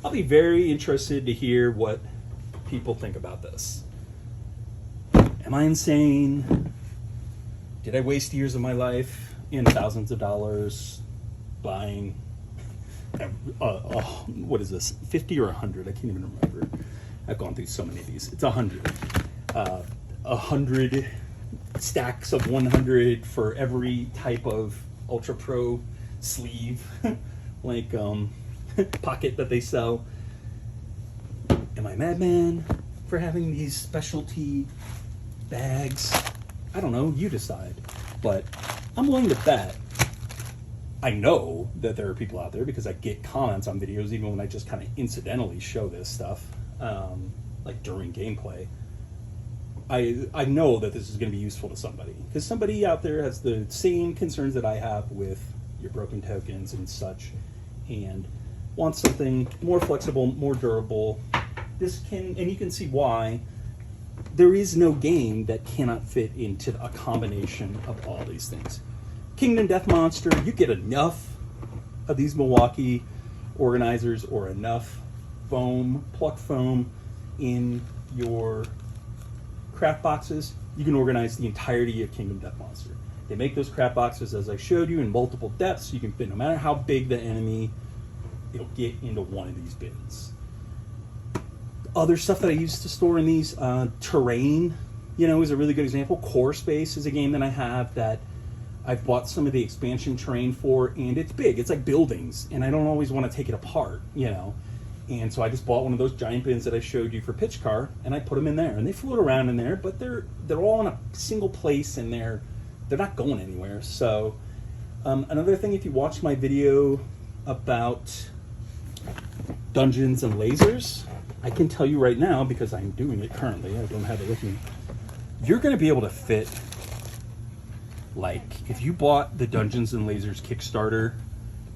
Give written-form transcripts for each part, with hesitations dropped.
I'll be very interested to hear what people think about this. Am I insane? Did I waste years of my life and thousands of dollars buying what is this, 50 or 100? I can't even remember. I've gone through so many of these. It's 100. 100 stacks of 100 for every type of Ultra Pro sleeve, like pocket that they sell. Am I a madman for having these specialty bags? I don't know, you decide. But I'm willing to bet. I know that there are people out there because I get comments on videos even when I just kind of incidentally show this stuff, like during gameplay. I know that this is going to be useful to somebody because somebody out there has the same concerns that I have with your broken tokens and such, and wants something more flexible, more durable. This can, and you can see why. There is no game that cannot fit into a combination of all these things. Kingdom Death Monster, you get enough of these Milwaukee organizers or enough foam, pluck foam in your craft boxes, you can organize the entirety of Kingdom Death Monster. They make those craft boxes, as I showed you, in multiple depths. You can fit, no matter how big the enemy, it'll get into one of these bins. Other stuff that I used to store in these, Terrain, is a really good example. Core Space is a game that I have that I've bought some of the expansion terrain for, and it's big. It's like buildings, and I don't always want to take it apart, And so I just bought one of those giant bins that I showed you for Pitch Car, and I put them in there, and they float around in there, but they're all in a single place, and they're not going anywhere. So another thing, if you watch my video about dungeons and lasers, I can tell you right now, because I'm doing it currently, I don't have it with me, you're going to be able to fit, like, if you bought the Dungeons and Lasers Kickstarter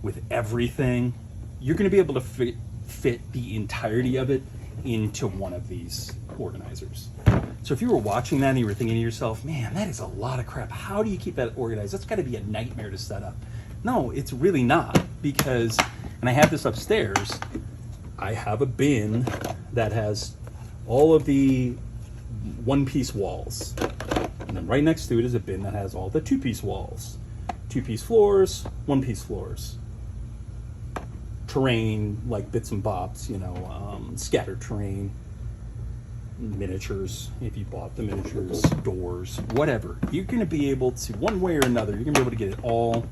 with everything, you're going to be able to fit the entirety of it into one of these organizers. So if you were watching that and you were thinking to yourself, man, that is a lot of crap. How do you keep that organized? That's got to be a nightmare to set up. No, it's really not, because, and I have this upstairs, I have a bin that has all of the one-piece walls. And then right next to it is a bin that has all the two-piece walls. Two-piece floors, one-piece floors. Terrain, like bits and bobs, scattered terrain, miniatures, if you bought the miniatures, doors, whatever. You're going to be able to, one way or another, you're going to be able to get it all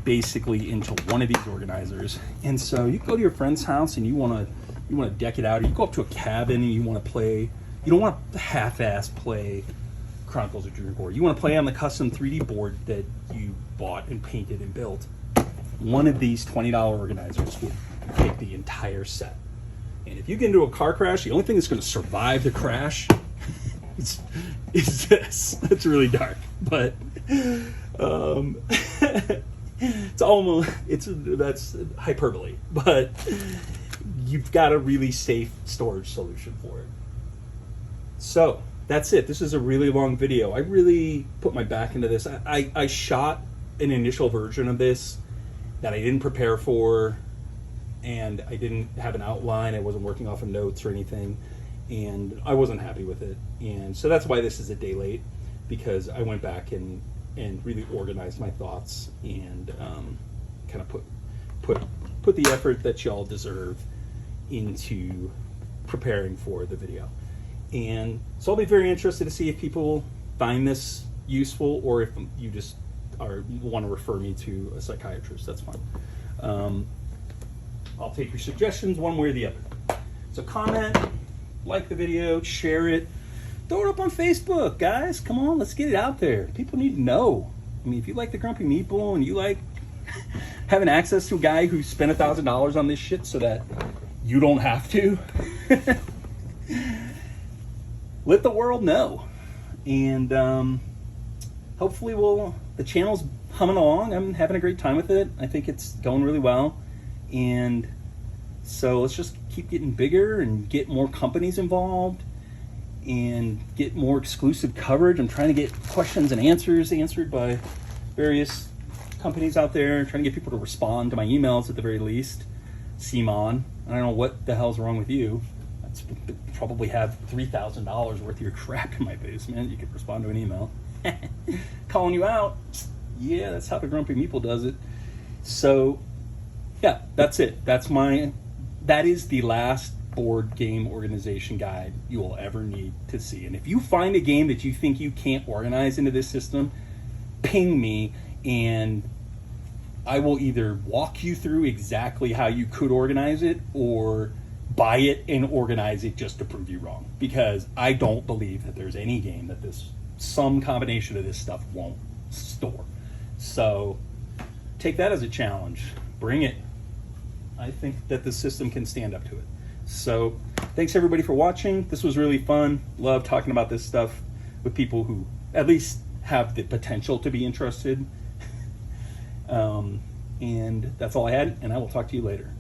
basically into one of these organizers. And so you go to your friend's house and you want to deck it out, or you go up to a cabin and you want to play, you don't want to half-ass play Chronicles of Druid. You want to play on the custom 3D board that you bought and painted and built. One of these $20 organizers will take the entire set. And if you get into a car crash, the only thing that's going to survive the crash is this. That's really dark, but that's hyperbole. But you've got a really safe storage solution for it. So that's it. This is a really long video. I really put my back into this. I shot an initial version of this that I didn't prepare for, and I didn't have an outline. I wasn't working off of notes or anything, and I wasn't happy with it. And so that's why this is a day late, because I went back and really organized my thoughts and kind of put the effort that y'all deserve into preparing for the video. And so I'll be very interested to see if people find this useful, or if you just want to refer me to a psychiatrist. That's fine. I'll take your suggestions one way or the other. So comment, like the video, share it, throw it up on Facebook, guys. Come on, let's get it out there. People need to know. I mean, if you like the Grumpy Meeple and you like having access to a guy who spent $1,000 on this shit so that you don't have to, let the world know. And hopefully the channel's humming along. I'm having a great time with it. I think it's going really well. And so let's just keep getting bigger and get more companies involved and get more exclusive coverage. I'm trying to get questions and answers answered by various companies out there, trying to get people to respond to my emails at the very least. Simon. I don't know what the hell's wrong with you. I probably have $3,000 worth of your crap in my basement. You could respond to an email. Calling you out. Yeah, that's how the Grumpy Meeple does it. So, yeah, that's it. That is the last board game organization guide you will ever need to see. And if you find a game that you think you can't organize into this system, ping me and I will either walk you through exactly how you could organize it or buy it and organize it just to prove you wrong. Because I don't believe that there's any game that some combination of this stuff won't store. So take that as a challenge. Bring it. I think that the system can stand up to it. So thanks everybody for watching. This was really fun. Love talking about this stuff with people who at least have the potential to be interested. And that's all I had, and I will talk to you later.